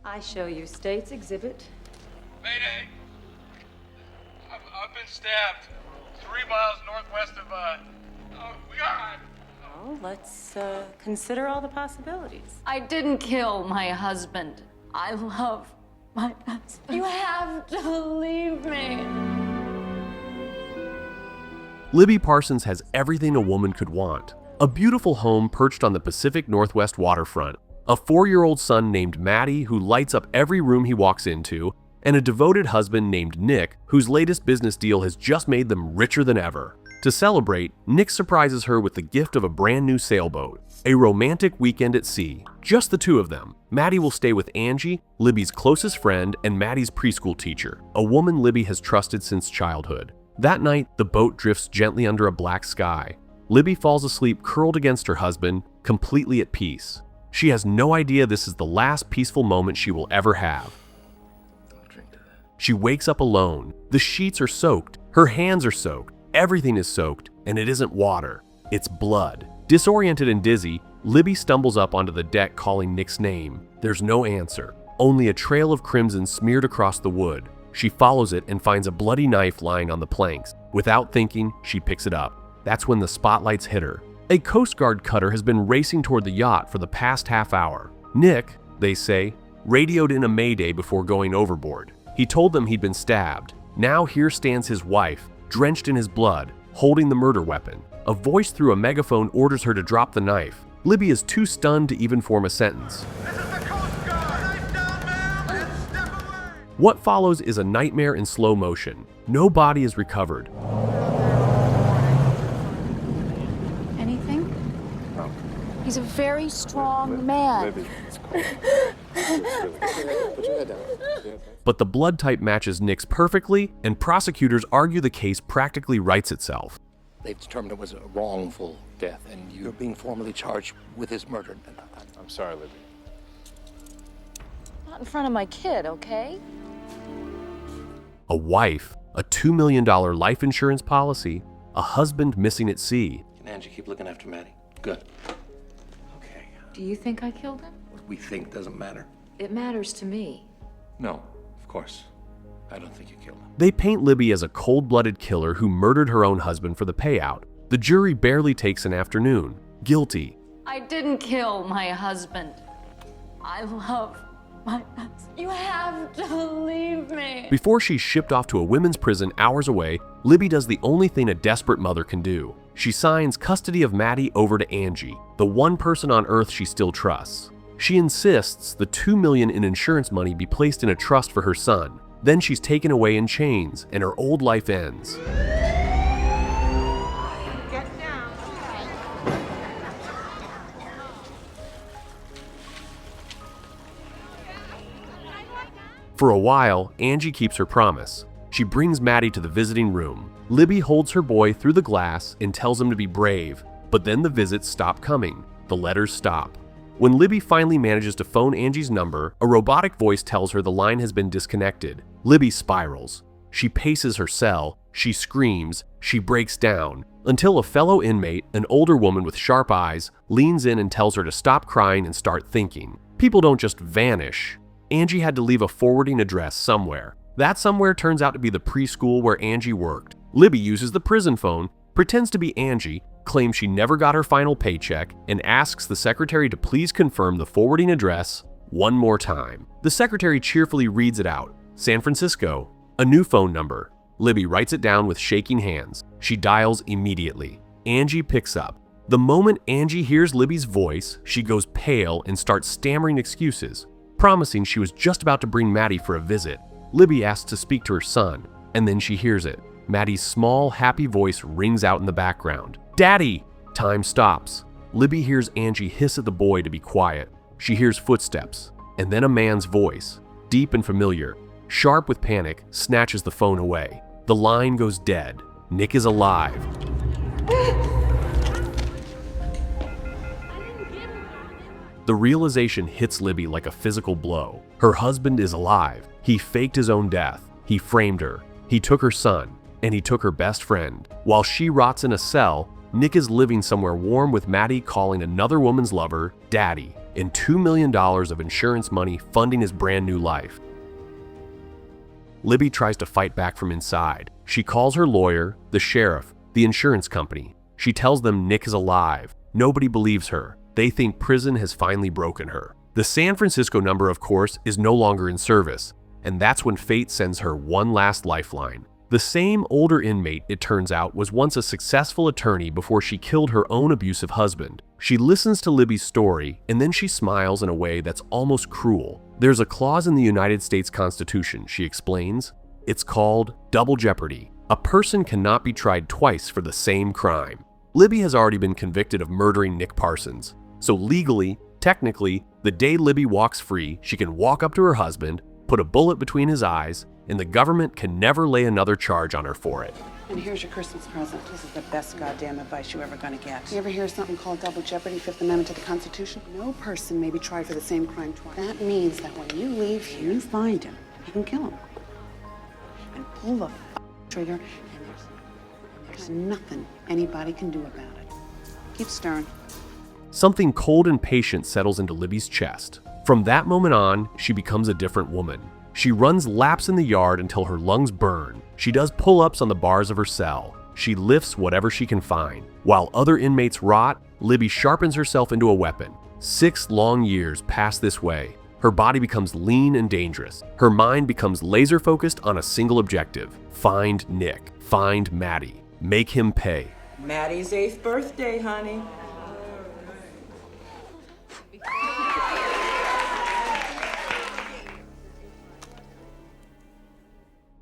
I show you State's Exhibit. Mayday! I've been stabbed 3 miles northwest of, oh, God! Well, let's consider all the possibilities. I didn't kill my husband. I love my husband. You have to leave me. Libby Parsons has everything a woman could want. A beautiful home perched on the Pacific Northwest waterfront, a 4-year-old son named Matty who lights up every room he walks into, and a devoted husband named Nick whose latest business deal has just made them richer than ever. To celebrate, Nick surprises her with the gift of a brand new sailboat. A romantic weekend at sea, just the two of them. Matty will stay with Angie, Libby's closest friend and Matty's preschool teacher, a woman Libby has trusted since childhood. That night, the boat drifts gently under a black sky. Libby falls asleep curled against her husband, completely at peace. She has no idea this is the last peaceful moment she will ever have. She wakes up alone. The sheets are soaked. Her hands are soaked. Everything is soaked, and it isn't water. It's blood. Disoriented and dizzy, Libby stumbles up onto the deck calling Nick's name. There's no answer, only a trail of crimson smeared across the wood. She follows it and finds a bloody knife lying on the planks. Without thinking, she picks it up. That's when the spotlights hit her. A Coast Guard cutter has been racing toward the yacht for the past half hour. Nick, they say, radioed in a mayday before going overboard. He told them he'd been stabbed. Now here stands his wife, drenched in his blood, holding the murder weapon. A voice through a megaphone orders her to drop the knife. Libby is too stunned to even form a sentence. This is the Coast Guard! Knife down, ma'am! Step away! What follows is a nightmare in slow motion. No body is recovered. Anything? No. He's a very strong man. Maybe. It's cool. Put your head down. But the blood type matches Nick's perfectly, and prosecutors argue the case practically writes itself. They've determined it was a wrongful death, and you're being formally charged with his murder. I'm sorry, Libby. Not in front of my kid, okay? A wife, a $2 million life insurance policy, a husband missing at sea. Can Angie keep looking after Matty? Good. Okay. Do you think I killed him? What we think doesn't matter. It matters to me. No, of course. I don't think you killed him. They paint Libby as a cold-blooded killer who murdered her own husband for the payout. The jury barely takes an afternoon. Guilty. I didn't kill my husband. I love my husband. You have to leave me. Before she's shipped off to a women's prison hours away, Libby does the only thing a desperate mother can do. She signs custody of Matty over to Angie, the one person on earth she still trusts. She insists the $2 million in insurance money be placed in a trust for her son. Then she's taken away in chains, and her old life ends. Get down. For a while, Angie keeps her promise. She brings Matty to the visiting room. Libby holds her boy through the glass and tells him to be brave, but then the visits stop coming. The letters stop. When Libby finally manages to phone Angie's number, a robotic voice tells her the line has been disconnected. Libby spirals. She paces her cell, she screams, she breaks down, until a fellow inmate, an older woman with sharp eyes, leans in and tells her to stop crying and start thinking. People don't just vanish. Angie had to leave a forwarding address somewhere. That somewhere turns out to be the preschool where Angie worked. Libby uses the prison phone, pretends to be Angie, claims she never got her final paycheck, and asks the secretary to please confirm the forwarding address one more time. The secretary cheerfully reads it out. San Francisco. A new phone number. Libby writes it down with shaking hands. She dials immediately. Angie picks up. The moment Angie hears Libby's voice, she goes pale and starts stammering excuses, promising she was just about to bring Matty for a visit. Libby asks to speak to her son, and then she hears it. Matty's small, happy voice rings out in the background. Daddy! Time stops. Libby hears Angie hiss at the boy to be quiet. She hears footsteps, and then a man's voice, deep and familiar, sharp with panic, snatches the phone away. The line goes dead. Nick is alive. The realization hits Libby like a physical blow. Her husband is alive. He faked his own death. He framed her. He took her son, and he took her best friend. While she rots in a cell, Nick is living somewhere warm with Matty calling another woman's lover Daddy. and $2 million of insurance money funding his brand new life. Libby tries to fight back from inside. She calls her lawyer, the sheriff, the insurance company. She tells them Nick is alive. Nobody believes her. They think prison has finally broken her. The San Francisco number, of course, is no longer in service, and that's when fate sends her one last lifeline. The same older inmate, it turns out, was once a successful attorney before she killed her own abusive husband. She listens to Libby's story, and then she smiles in a way that's almost cruel. There's a clause in the United States Constitution, she explains. It's called double jeopardy. A person cannot be tried twice for the same crime. Libby has already been convicted of murdering Nick Parsons. So legally, technically, the day Libby walks free, she can walk up to her husband, put a bullet between his eyes, and the government can never lay another charge on her for it. And here's your Christmas present. This is the best goddamn advice you're ever gonna get. You ever hear something called double jeopardy, Fifth Amendment to the Constitution? No person may be tried for the same crime twice. That means that when you leave here, you find him, you can kill him. And pull the trigger, and there's nothing anybody can do about it. Keep stern. Something cold and patient settles into Libby's chest. From that moment on, she becomes a different woman. She runs laps in the yard until her lungs burn. She does pull-ups on the bars of her cell. She lifts whatever she can find. While other inmates rot, Libby sharpens herself into a weapon. 6 long years pass this way. Her body becomes lean and dangerous. Her mind becomes laser-focused on a single objective. Find Nick. Find Matty. Make him pay. Maddie's 8th birthday, honey.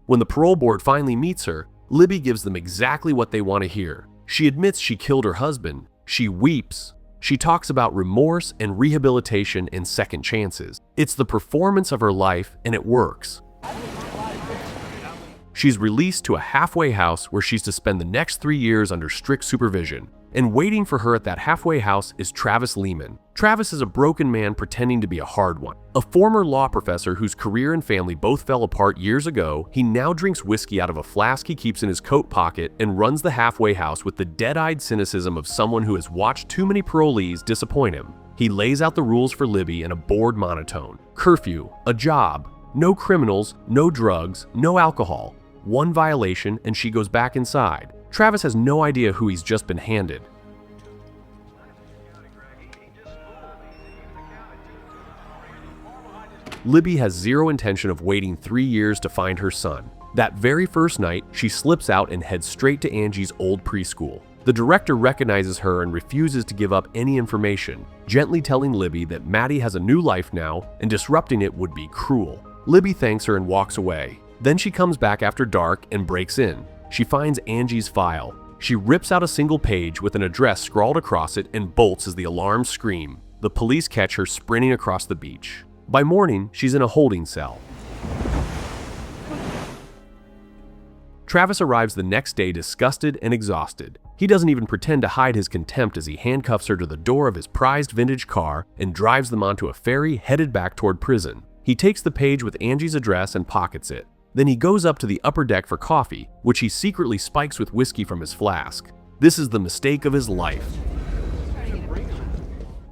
When the parole board finally meets her, Libby gives them exactly what they want to hear. She admits she killed her husband. She weeps. She talks about remorse and rehabilitation and second chances. It's the performance of her life, and it works. She's released to a halfway house where she's to spend the next 3 years under strict supervision. And waiting for her at that halfway house is Travis Lehman. Travis is a broken man pretending to be a hard one. A former law professor whose career and family both fell apart years ago, he now drinks whiskey out of a flask he keeps in his coat pocket and runs the halfway house with the dead-eyed cynicism of someone who has watched too many parolees disappoint him. He lays out the rules for Libby in a bored monotone. Curfew, a job, no criminals, no drugs, no alcohol. One violation and she goes back inside. Travis has no idea who he's just been handed. Libby has zero intention of waiting 3 years to find her son. That very first night, she slips out and heads straight to Angie's old preschool. The director recognizes her and refuses to give up any information, gently telling Libby that Matty has a new life now and disrupting it would be cruel. Libby thanks her and walks away. Then she comes back after dark and breaks in. She finds Angie's file. She rips out a single page with an address scrawled across it and bolts as the alarms scream. The police catch her sprinting across the beach. By morning, she's in a holding cell. Travis arrives the next day disgusted and exhausted. He doesn't even pretend to hide his contempt as he handcuffs her to the door of his prized vintage car and drives them onto a ferry headed back toward prison. He takes the page with Angie's address and pockets it. Then he goes up to the upper deck for coffee, which he secretly spikes with whiskey from his flask. This is the mistake of his life.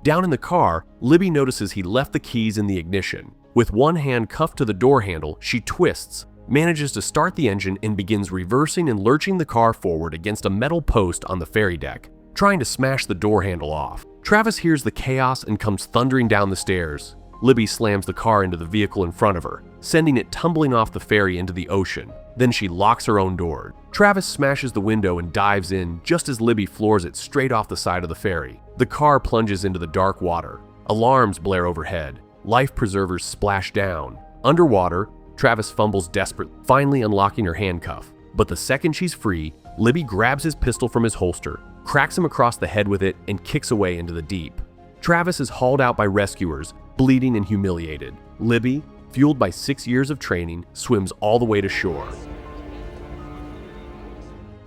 Down in the car, Libby notices he left the keys in the ignition. With one hand cuffed to the door handle, she twists, manages to start the engine, and begins reversing and lurching the car forward against a metal post on the ferry deck, trying to smash the door handle off. Travis hears the chaos and comes thundering down the stairs. Libby slams the car into the vehicle in front of her, sending it tumbling off the ferry into the ocean. Then she locks her own door. Travis smashes the window and dives in just as Libby floors it straight off the side of the ferry. The car plunges into the dark water. Alarms blare overhead. Life preservers splash down. Underwater, Travis fumbles desperate, finally unlocking her handcuff. But the second she's free, Libby grabs his pistol from his holster, cracks him across the head with it, and kicks away into the deep. Travis is hauled out by rescuers, bleeding and humiliated. Libby, fueled by 6 years of training, swims all the way to shore.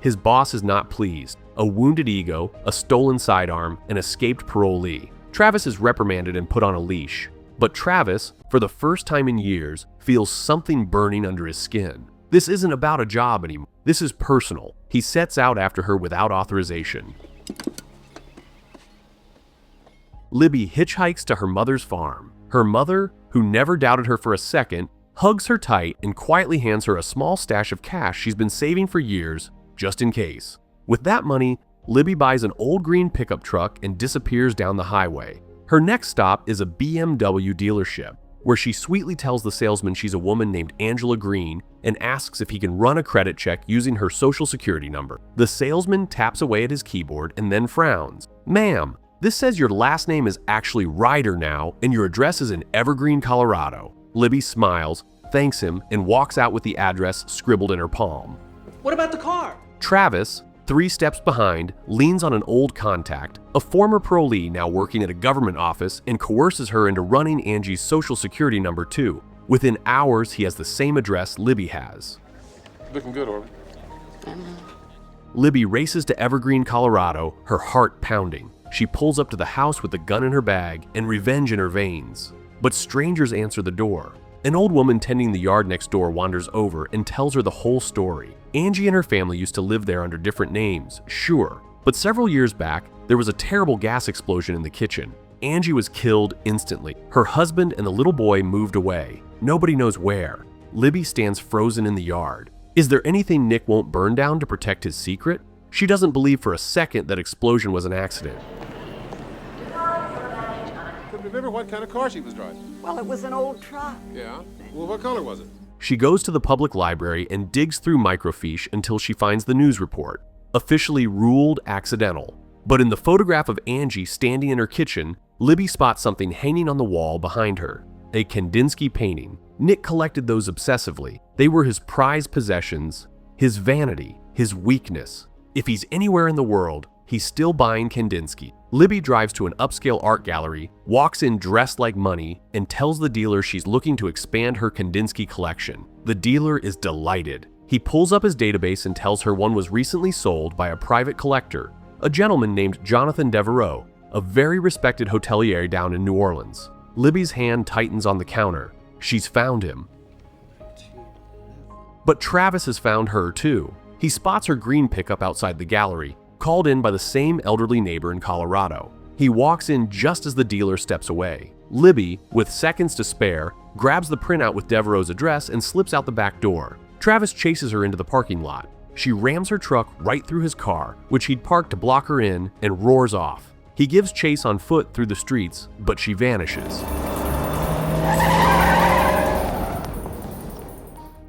His boss is not pleased. A wounded ego, a stolen sidearm, an escaped parolee. Travis is reprimanded and put on a leash. But Travis, for the first time in years, feels something burning under his skin. This isn't about a job anymore. This is personal. He sets out after her without authorization. Libby hitchhikes to her mother's farm. Her mother, who never doubted her for a second, hugs her tight and quietly hands her a small stash of cash she's been saving for years, just in case. With that money, Libby buys an old green pickup truck and disappears down the highway. Her next stop is a BMW dealership, where she sweetly tells the salesman she's a woman named Angela Green and asks if he can run a credit check using her social security number. The salesman taps away at his keyboard and then frowns. "Ma'am, this says your last name is actually Ryder now and your address is in Evergreen, Colorado." Libby smiles, thanks him, and walks out with the address scribbled in her palm. What about the car? Travis, 3 steps behind, leans on an old contact, a former parolee now working at a government office, and coerces her into running Angie's social security number too. Within hours, he has the same address Libby has. Looking good, Orby. Libby races to Evergreen, Colorado, her heart pounding. She pulls up to the house with the gun in her bag and revenge in her veins. But strangers answer the door. An old woman tending the yard next door wanders over and tells her the whole story. Angie and her family used to live there under different names, sure, but several years back, there was a terrible gas explosion in the kitchen. Angie was killed instantly. Her husband and the little boy moved away. Nobody knows where. Libby stands frozen in the yard. Is there anything Nick won't burn down to protect his secret? She doesn't believe for a second that explosion was an accident. Couldn't remember what kind of car she was driving. Well, it was an old truck. Yeah? Well, what color was it? She goes to the public library and digs through microfiche until she finds the news report, officially ruled accidental. But in the photograph of Angie standing in her kitchen, Libby spots something hanging on the wall behind her, a Kandinsky painting. Nick collected those obsessively. They were his prized possessions, his vanity, his weakness. If he's anywhere in the world, he's still buying Kandinsky. Libby drives to an upscale art gallery, walks in dressed like money, and tells the dealer she's looking to expand her Kandinsky collection. The dealer is delighted. He pulls up his database and tells her one was recently sold by a private collector, a gentleman named Jonathan Devereaux, a very respected hotelier down in New Orleans. Libby's hand tightens on the counter. She's found him. But Travis has found her too. He spots her green pickup outside the gallery, called in by the same elderly neighbor in Colorado. He walks in just as the dealer steps away. Libby, with seconds to spare, grabs the printout with Devereaux's address and slips out the back door. Travis chases her into the parking lot. She rams her truck right through his car, which he'd parked to block her in, and roars off. He gives chase on foot through the streets, but she vanishes.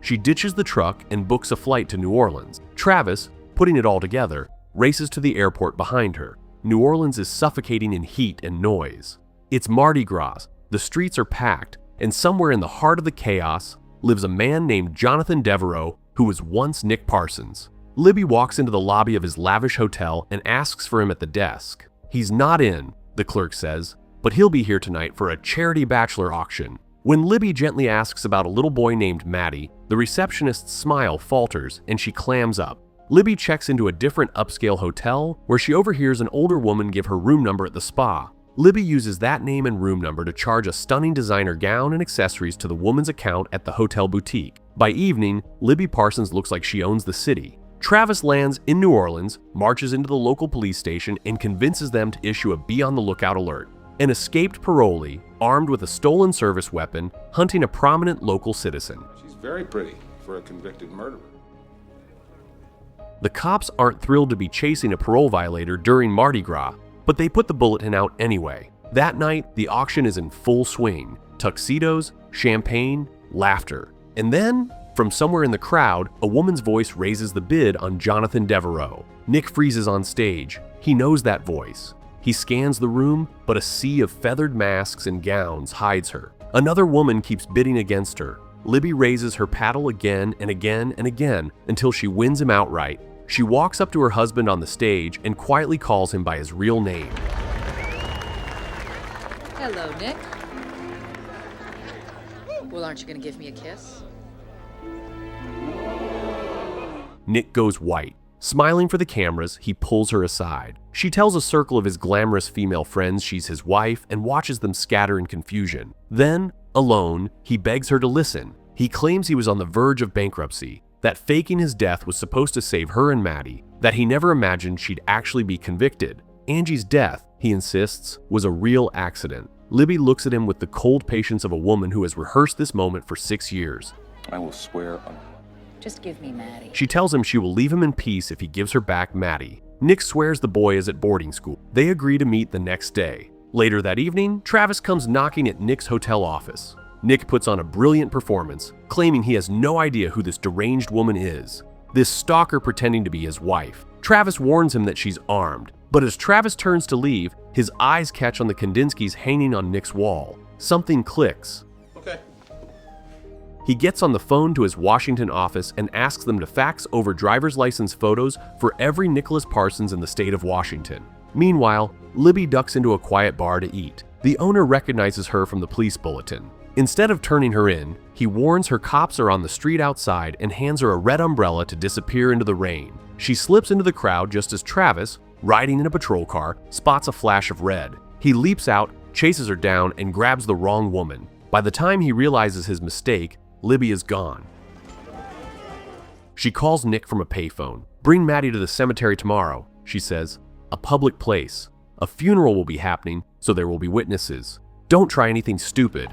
She ditches the truck and books a flight to New Orleans. Travis, putting it all together, races to the airport behind her. New Orleans is suffocating in heat and noise. It's Mardi Gras, the streets are packed, and somewhere in the heart of the chaos lives a man named Jonathan Devereaux, who was once Nick Parsons. Libby walks into the lobby of his lavish hotel and asks for him at the desk. He's not in, the clerk says, but he'll be here tonight for a charity bachelor auction. When Libby gently asks about a little boy named Matty, the receptionist's smile falters and she clams up. Libby checks into a different upscale hotel where she overhears an older woman give her room number at the spa. Libby uses that name and room number to charge a stunning designer gown and accessories to the woman's account at the hotel boutique. By evening, Libby Parsons looks like she owns the city. Travis lands in New Orleans, marches into the local police station, and convinces them to issue a be on the lookout alert. An escaped parolee, armed with a stolen service weapon, hunting a prominent local citizen. She's very pretty for a convicted murderer. The cops aren't thrilled to be chasing a parole violator during Mardi Gras, but they put the bulletin out anyway. That night, the auction is in full swing. Tuxedos, champagne, laughter. And then, from somewhere in the crowd, a woman's voice raises the bid on Jonathan Devereaux. Nick freezes on stage. He knows that voice. He scans the room, but a sea of feathered masks and gowns hides her. Another woman keeps bidding against her. Libby raises her paddle again and again and again until she wins him outright. She walks up to her husband on the stage and quietly calls him by his real name. Hello, Nick. Well, aren't you gonna give me a kiss? Nick goes white. Smiling for the cameras, he pulls her aside. She tells a circle of his glamorous female friends she's his wife and watches them scatter in confusion. Then, alone, he begs her to listen. He claims he was on the verge of bankruptcy, that faking his death was supposed to save her and Matty, that he never imagined she'd actually be convicted. Angie's death, he insists, was a real accident. Libby looks at him with the cold patience of a woman who has rehearsed this moment for 6 years. I will swear on... Just give me Matty. She tells him she will leave him in peace if he gives her back Matty. Nick swears the boy is at boarding school. They agree to meet the next day. Later that evening, Travis comes knocking at Nick's hotel office. Nick puts on a brilliant performance, claiming he has no idea who this deranged woman is. This stalker pretending to be his wife. Travis warns him that she's armed, but as Travis turns to leave, his eyes catch on the Kandinskys hanging on Nick's wall. Something clicks. Okay. He gets on the phone to his Washington office and asks them to fax over driver's license photos for every Nicholas Parsons in the state of Washington. Meanwhile, Libby ducks into a quiet bar to eat. The owner recognizes her from the police bulletin. Instead of turning her in, he warns her cops are on the street outside and hands her a red umbrella to disappear into the rain. She slips into the crowd just as Travis, riding in a patrol car, spots a flash of red. He leaps out, chases her down, and grabs the wrong woman. By the time he realizes his mistake, Libby is gone. She calls Nick from a payphone. "Bring Matty to the cemetery tomorrow," she says. "A public place. A funeral will be happening, so there will be witnesses. Don't try anything stupid."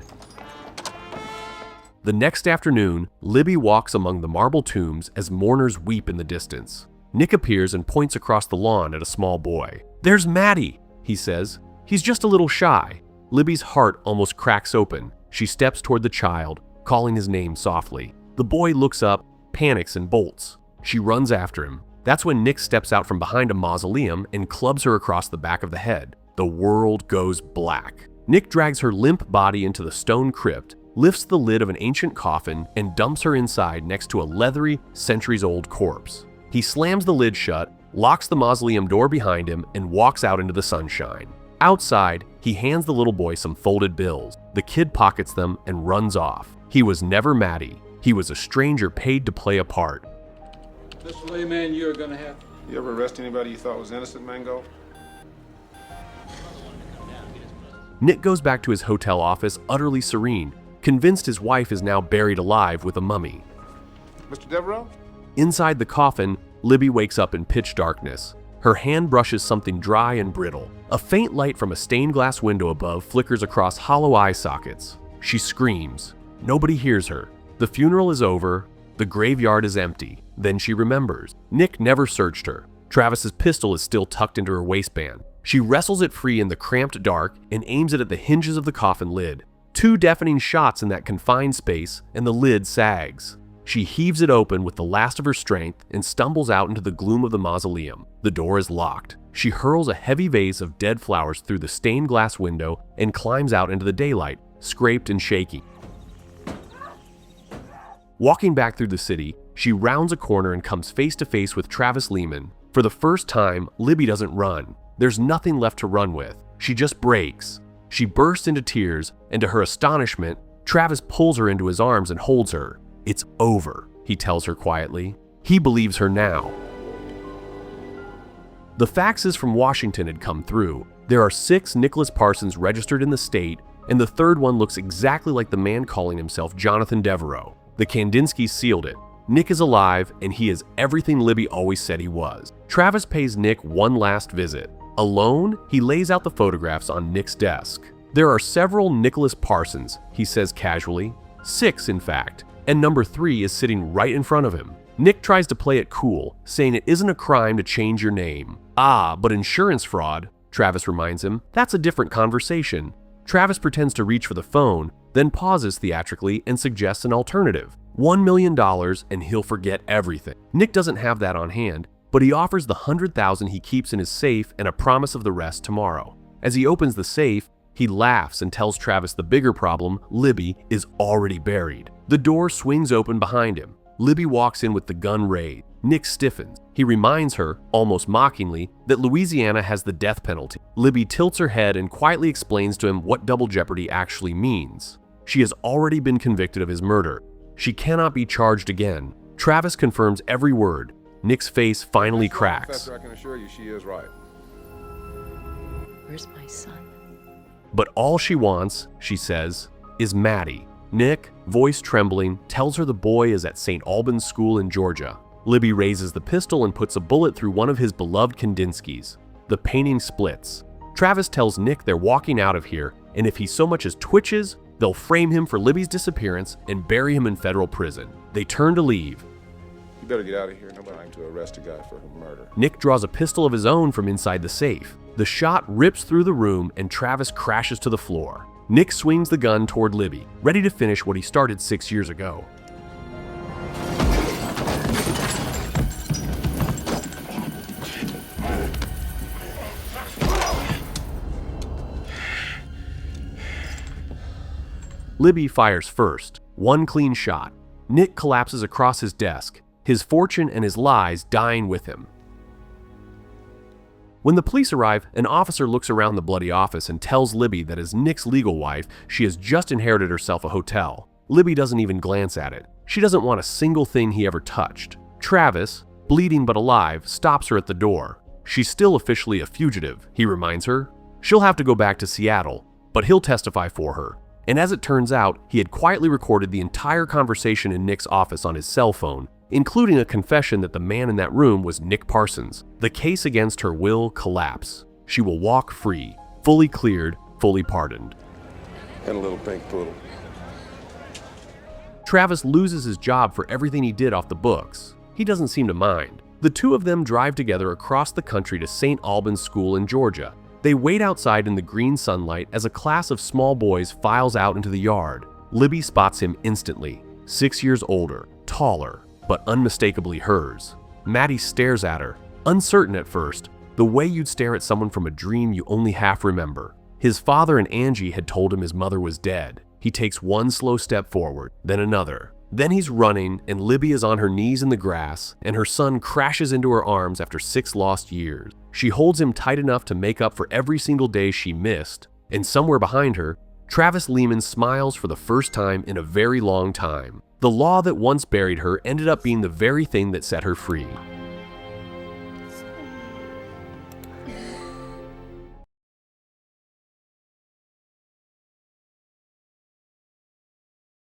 The next afternoon, Libby walks among the marble tombs as mourners weep in the distance. Nick appears and points across the lawn at a small boy. "There's Matty," he says. "He's just a little shy." Libby's heart almost cracks open. She steps toward the child, calling his name softly. The boy looks up, panics, and bolts. She runs after him. That's when Nick steps out from behind a mausoleum and clubs her across the back of the head. The world goes black. Nick drags her limp body into the stone crypt, lifts the lid of an ancient coffin, and dumps her inside next to a leathery, centuries-old corpse. He slams the lid shut, locks the mausoleum door behind him, and walks out into the sunshine. Outside, he hands the little boy some folded bills. The kid pockets them and runs off. He was never Matty. He was a stranger paid to play a part. Mr. Layman, you're gonna have... You ever arrest anybody you thought was innocent, Mango? Nick goes back to his hotel office utterly serene, convinced his wife is now buried alive with a mummy. Mr. Devereaux? Inside the coffin, Libby wakes up in pitch darkness. Her hand brushes something dry and brittle. A faint light from a stained glass window above flickers across hollow eye sockets. She screams. Nobody hears her. The funeral is over. The graveyard is empty. Then she remembers. Nick never searched her. Travis's pistol is still tucked into her waistband. She wrestles it free in the cramped dark and aims it at the hinges of the coffin lid. 2 deafening shots in that confined space, and the lid sags. She heaves it open with the last of her strength and stumbles out into the gloom of the mausoleum. The door is locked. She hurls a heavy vase of dead flowers through the stained glass window and climbs out into the daylight, scraped and shaky. Walking back through the city, she rounds a corner and comes face to face with Travis Lehman. For the first time, Libby doesn't run. There's nothing left to run with. She just breaks. She bursts into tears, and to her astonishment, Travis pulls her into his arms and holds her. "It's over," he tells her quietly. He believes her now. The faxes from Washington had come through. There are 6 Nicholas Parsons registered in the state, and the third one looks exactly like the man calling himself Jonathan Devereaux. The Kandinskys sealed it. Nick is alive, and he is everything Libby always said he was. Travis pays Nick one last visit. Alone, he lays out the photographs on Nick's desk. "There are several Nicholas Parsons," he says casually. 6, in fact, and number 3 is sitting right in front of him. Nick tries to play it cool, saying it isn't a crime to change your name. "Ah, but insurance fraud," Travis reminds him. "That's a different conversation." Travis pretends to reach for the phone, then pauses theatrically and suggests an alternative. $1 million and he'll forget everything. Nick doesn't have that on hand, but he offers the $100,000 he keeps in his safe and a promise of the rest tomorrow. As he opens the safe, he laughs and tells Travis the bigger problem, Libby, is already buried. The door swings open behind him. Libby walks in with the gun raised. Nick stiffens. He reminds her, almost mockingly, that Louisiana has the death penalty. Libby tilts her head and quietly explains to him what double jeopardy actually means. She has already been convicted of his murder. She cannot be charged again. Travis confirms every word. Nick's face finally cracks. Professor, I can assure you she is right. Where's my son? But all she wants, she says, is Matty. Nick, voice trembling, tells her the boy is at St. Albans School in Georgia. Libby raises the pistol and puts a bullet through one of his beloved Kandinskys. The painting splits. Travis tells Nick they're walking out of here, and if he so much as twitches, they'll frame him for Libby's disappearance and bury him in federal prison. They turn to leave. You better get out of here. Nobody's trying to arrest a guy for murder. Nick draws a pistol of his own from inside the safe. The shot rips through the room and Travis crashes to the floor. Nick swings the gun toward Libby, ready to finish what he started 6 years ago. Libby fires first, one clean shot. Nick collapses across his desk, his fortune and his lies dying with him. When the police arrive, an officer looks around the bloody office and tells Libby that as Nick's legal wife, she has just inherited herself a hotel. Libby doesn't even glance at it. She doesn't want a single thing he ever touched. Travis, bleeding but alive, stops her at the door. She's still officially a fugitive, he reminds her. She'll have to go back to Seattle, but he'll testify for her. And as it turns out, he had quietly recorded the entire conversation in Nick's office on his cell phone, including a confession that the man in that room was Nick Parsons. The case against her will collapse. She will walk free, fully cleared, fully pardoned. And a little pink poodle. Travis loses his job for everything he did off the books. He doesn't seem to mind. The two of them drive together across the country to St. Albans School in Georgia. They wait outside in the green sunlight as a class of small boys files out into the yard. Libby spots him instantly, 6 years older, taller, but unmistakably hers. Matty stares at her, uncertain at first, the way you'd stare at someone from a dream you only half remember. His father and Angie had told him his mother was dead. He takes one slow step forward, then another. Then he's running, and Libby is on her knees in the grass, and her son crashes into her arms after 6 lost years. She holds him tight enough to make up for every single day she missed, and somewhere behind her, Travis Lehman smiles for the first time in a very long time. The law that once buried her ended up being the very thing that set her free.